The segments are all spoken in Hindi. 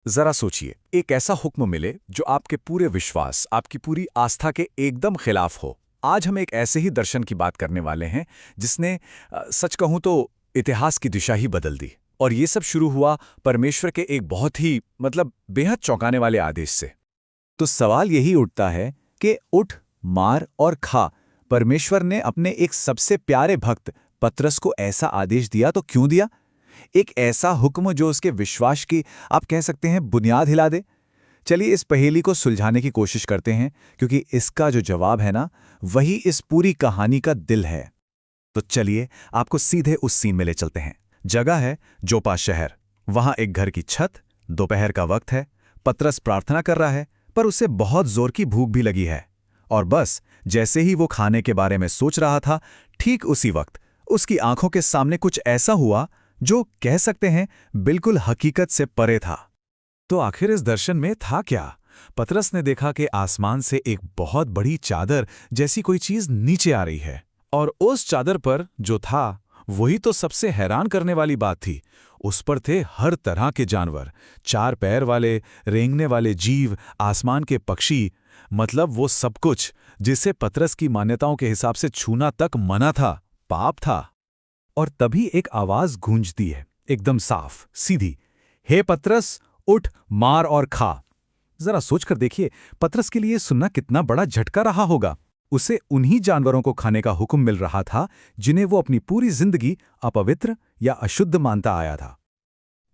जरा सोचिए, एक ऐसा हुक्म मिले जो आपके पूरे विश्वास, आपकी पूरी आस्था के एकदम खिलाफ हो। आज हम एक ऐसे ही दर्शन की बात करने वाले हैं जिसने सच कहूं तो इतिहास की दिशा ही बदल दी। और ये सब शुरू हुआ परमेश्वर के एक बहुत ही बेहद चौंकाने वाले आदेश से। तो सवाल यही उठता है कि उठ, मार और खा। परमेश्वर ने अपने एक सबसे प्यारे भक्त पतरस को ऐसा आदेश दिया तो क्यों दिया? एक ऐसा हुक्म जो उसके विश्वास की, आप कह सकते हैं, बुनियाद हिला दे। चलिए इस पहेली को सुलझाने की कोशिश करते हैं, क्योंकि इसका जो जवाब है ना, वही इस पूरी कहानी का दिल है। तो चलिए आपको सीधे उस सीन में ले चलते हैं। जगह है जोपा शहर। वहां एक घर की छत, दोपहर का वक्त है। पतरस प्रार्थना कर रहा है, पर उसे बहुत जोर की भूख भी लगी है। और बस जैसे ही वो खाने के बारे में सोच रहा था, ठीक उसी वक्त उसकी आंखों के सामने कुछ ऐसा हुआ जो कह सकते हैं बिल्कुल हकीकत से परे था। तो आखिर इस दर्शन में था क्या? पतरस ने देखा कि आसमान से एक बहुत बड़ी चादर जैसी कोई चीज नीचे आ रही है, और उस चादर पर जो था वही तो सबसे हैरान करने वाली बात थी। उस पर थे हर तरह के जानवर, चार पैर वाले, रेंगने वाले जीव, आसमान के पक्षी, मतलब वो सब कुछ जिसे पतरस की मान्यताओं के हिसाब से छूना तक मना था, पाप था। और तभी एक आवाज गूंजती है, एकदम साफ सीधी, हे पतरस, उठ, मार और खा। जरा सोचकर देखिए, पतरस के लिए सुनना कितना बड़ा झटका रहा होगा। उसे उन्हीं जानवरों को खाने का हुक्म मिल रहा था जिन्हें वो अपनी पूरी जिंदगी अपवित्र या अशुद्ध मानता आया था।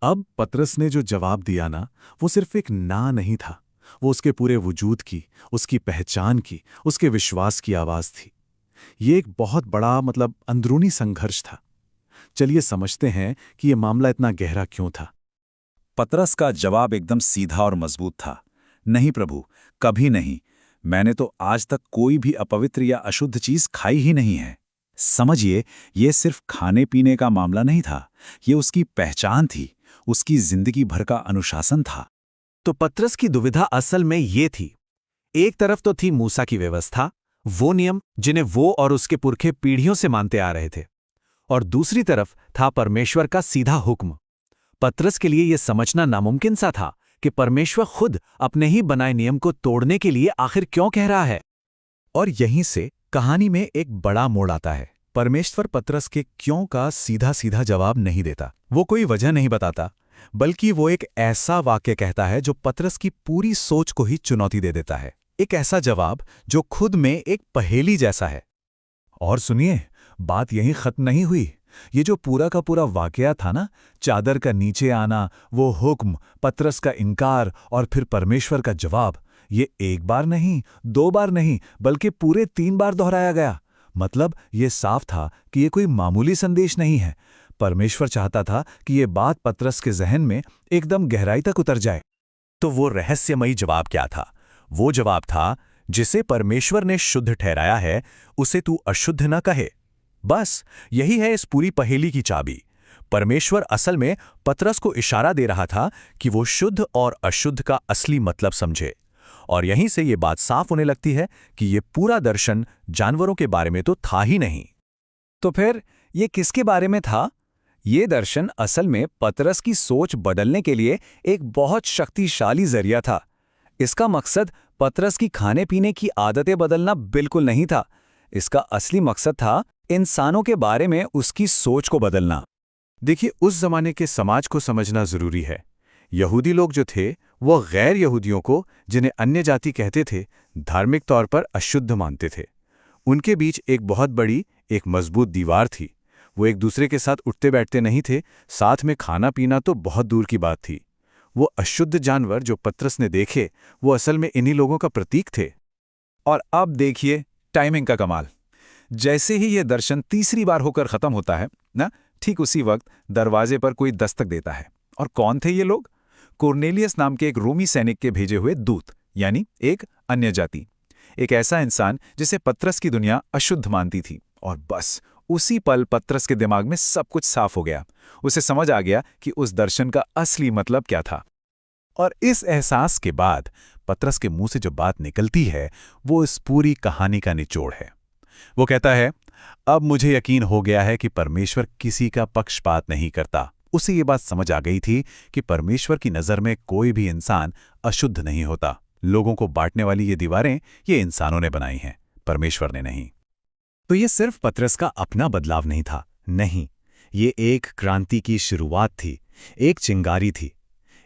अब पतरस ने जो जवाब दिया ना, वो सिर्फ एक ना नहीं था, वो उसके पूरे वजूद की, उसकी पहचान की, उसके विश्वास की आवाज थी। ये एक बहुत बड़ा अंदरूनी संघर्ष था। चलिए समझते हैं कि यह मामला इतना गहरा क्यों था। पतरस का जवाब एकदम सीधा और मजबूत था। नहीं प्रभु, कभी नहीं। मैंने तो आज तक कोई भी अपवित्र या अशुद्ध चीज खाई ही नहीं है। समझिए, यह सिर्फ खाने पीने का मामला नहीं था, ये उसकी पहचान थी, उसकी जिंदगी भर का अनुशासन था। तो पतरस की दुविधा असल में ये थी। एक तरफ तो थी मूसा की व्यवस्था, वो नियम जिन्हें वो और उसके पुरखे पीढ़ियों से मानते आ रहे थे, और दूसरी तरफ था परमेश्वर का सीधा हुक्म। पतरस के लिए यह समझना नामुमकिन सा था कि परमेश्वर खुद अपने ही बनाए नियम को तोड़ने के लिए आखिर क्यों कह रहा है। और यहीं से कहानी में एक बड़ा मोड़ आता है। परमेश्वर पतरस के क्यों का सीधा सीधा जवाब नहीं देता, वो कोई वजह नहीं बताता, बल्कि वो एक ऐसा वाक्य कहता है जो पतरस की पूरी सोच को ही चुनौती दे देता है। एक ऐसा जवाब जो खुद में एक पहेली जैसा है। और सुनिए, बात यहीं खत्म नहीं हुई। ये जो पूरा का पूरा वाकया था ना, चादर का नीचे आना, वो हुक्म, पतरस का इनकार और फिर परमेश्वर का जवाब, ये एक बार नहीं, दो बार नहीं, बल्कि पूरे 3 बार दोहराया गया। मतलब ये साफ था कि ये कोई मामूली संदेश नहीं है। परमेश्वर चाहता था कि ये बात पतरस के जहन में एकदम गहराई तक उतर जाए। तो वो रहस्यमयी जवाब क्या था? वो जवाब था, जिसे परमेश्वर ने शुद्ध ठहराया है, उसे तू अशुद्ध न कहे। बस यही है इस पूरी पहेली की चाबी। परमेश्वर असल में पतरस को इशारा दे रहा था कि वो शुद्ध और अशुद्ध का असली मतलब समझे। और यहीं से ये बात साफ होने लगती है कि ये पूरा दर्शन जानवरों के बारे में तो था ही नहीं। तो फिर ये किसके बारे में था? ये दर्शन असल में पतरस की सोच बदलने के लिए एक बहुत शक्तिशाली जरिया था। इसका मकसद पतरस की खाने पीने की आदतें बदलना बिल्कुल नहीं था। इसका असली मकसद था इंसानों के बारे में उसकी सोच को बदलना। देखिए, उस जमाने के समाज को समझना जरूरी है। यहूदी लोग जो थे, वो गैर यहूदियों को, जिन्हें अन्य जाति कहते थे, धार्मिक तौर पर अशुद्ध मानते थे। उनके बीच एक बहुत बड़ी, एक मजबूत दीवार थी। वो एक दूसरे के साथ उठते बैठते नहीं थे, साथ में खाना पीना तो बहुत दूर की बात थी। वो अशुद्ध जानवर जो पतरस ने देखे, वो असल में इन्हीं लोगों का प्रतीक थे। और अब देखिए टाइमिंग का कमाल। जैसे ही यह दर्शन तीसरी बार होकर खत्म होता है ना, ठीक उसी वक्त दरवाजे पर कोई दस्तक देता है। और कौन थे ये लोग? कोर्नेलियस नाम के एक रोमी सैनिक के भेजे हुए दूत, यानी एक अन्य जाति, एक ऐसा इंसान जिसे पतरस की दुनिया अशुद्ध मानती थी। और बस उसी पल पतरस के दिमाग में सब कुछ साफ हो गया। उसे समझ आ गया कि उस दर्शन का असली मतलब क्या था। और इस एहसास के बाद पतरस के मुंह से जो बात निकलती है, वो इस पूरी कहानी का निचोड़ है। वो कहता है, अब मुझे यकीन हो गया है कि परमेश्वर किसी का पक्षपात नहीं करता। उसे ये बात समझ आ गई थी कि परमेश्वर की नज़र में कोई भी इंसान अशुद्ध नहीं होता। लोगों को बांटने वाली ये दीवारें ये इंसानों ने बनाई हैं, परमेश्वर ने नहीं। तो ये सिर्फ पतरस का अपना बदलाव नहीं था, नहीं, ये एक क्रांति की शुरुआत थी, एक चिंगारी थी।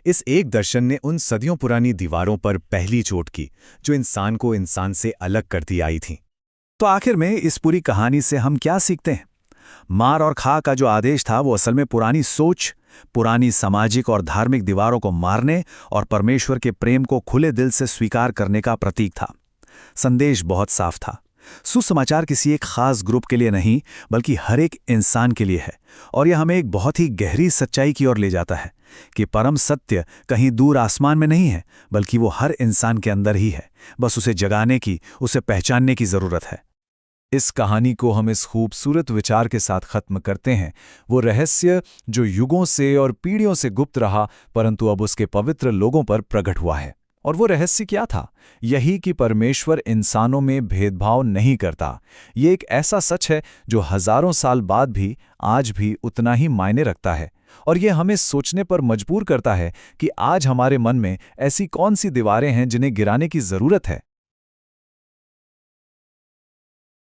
इस एक दर्शन ने उन सदियों पुरानी दीवारों पर पहली चोट की, जो इंसान को इंसान से अलग करती आई थी। तो आखिर में इस पूरी कहानी से हम क्या सीखते हैं? मार और खा का जो आदेश था वो असल में पुरानी सोच, पुरानी सामाजिक और धार्मिक दीवारों को मारने और परमेश्वर के प्रेम को खुले दिल से स्वीकार करने का प्रतीक था। संदेश बहुत साफ था। सुसमाचार किसी एक खास ग्रुप के लिए नहीं, बल्कि हर एक इंसान के लिए है। और यह हमें एक बहुत ही गहरी सच्चाई की ओर ले जाता है कि परम सत्य कहीं दूर आसमान में नहीं है, बल्कि वो हर इंसान के अंदर ही है। बस उसे जगाने की, उसे पहचानने की जरूरत है। इस कहानी को हम इस खूबसूरत विचार के साथ खत्म करते हैं। वो रहस्य जो युगों से और पीढ़ियों से गुप्त रहा, परंतु अब उसके पवित्र लोगों पर प्रकट हुआ है। और वो रहस्य क्या था? यही कि परमेश्वर इंसानों में भेदभाव नहीं करता। ये एक ऐसा सच है जो हजारों साल बाद भी आज भी उतना ही मायने रखता है। और ये हमें सोचने पर मजबूर करता है कि आज हमारे मन में ऐसी कौन सी दीवारें हैं जिन्हें गिराने की जरूरत है।